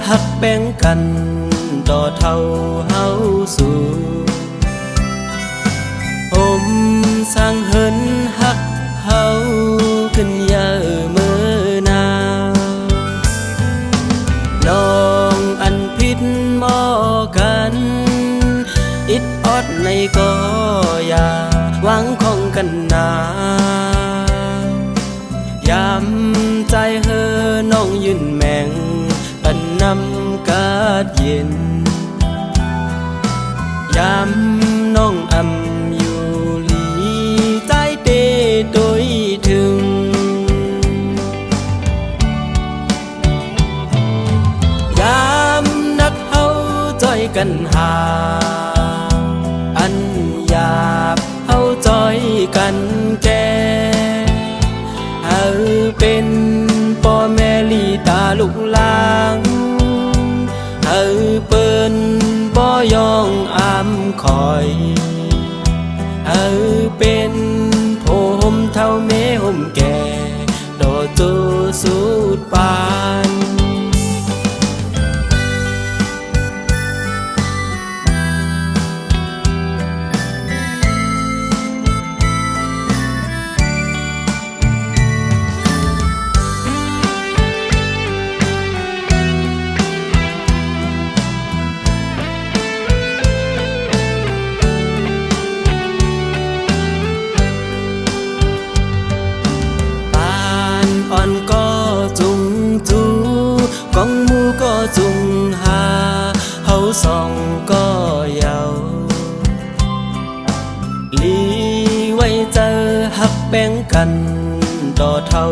หักแบ่งกันต่อเท่าเฮาสู่ผมสร้างเหินหักเฮาขึ้นยาเมื่อนาน้องอันพิษหมอกันอิดออดในก็อย่าหวังของกันนายามใจเฮอน้องยืนแมงปันนำกาดเย็นยามน้องอำอยู่หลีใจเตโดยถึงยามนักเฮาจ้อยกันหาอันหยาบเฮาจ้อยกันแก่เป็นพ่อแม่ลีตาลูกหลางเปิ้นบ่ยองอามคอยเป็นโผห่มเท่าแม่ห่มแก่โดดตัวสุดปานอ่อนก็จุงจูกองมูก็จุงหาเฮาสองก็เยาลีไว้เจอหักแบ่งกันต่อเท่า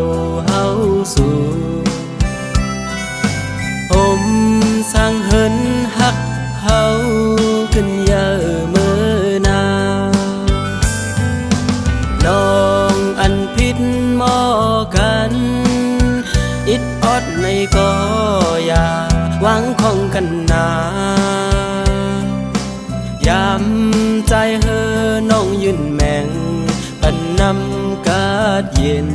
เฮาสู่ผมสร้างเหินหักเฮาขึ้นยาเมื่อนาน้องอันพิษหมอกันอิดออดในก็อย่าหวังของกันนายามใจเฮอน้องยืนแมงปันนำกาดเย็น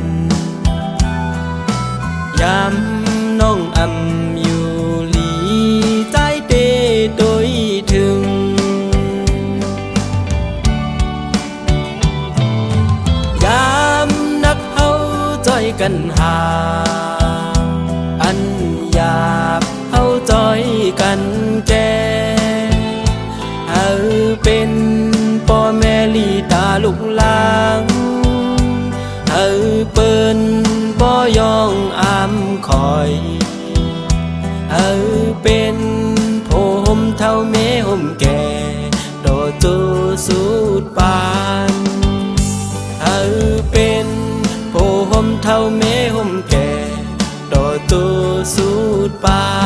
ยามน้องอำอยู่หลีใจเตโดยถึงยามนักเฮาจ้อยกันหาอันหยาบเฮาจ้อยกันแก่เป็นพ่อแม่ลีตาลูกหลางเปิ้นบ่ยองอามคอยเป็นโผห่มเท่าแม่ห่มแก่โดดตัวสุดปานเป็นโผห่มเท่าแม่ห่มแก่โดดตัวสุดปาน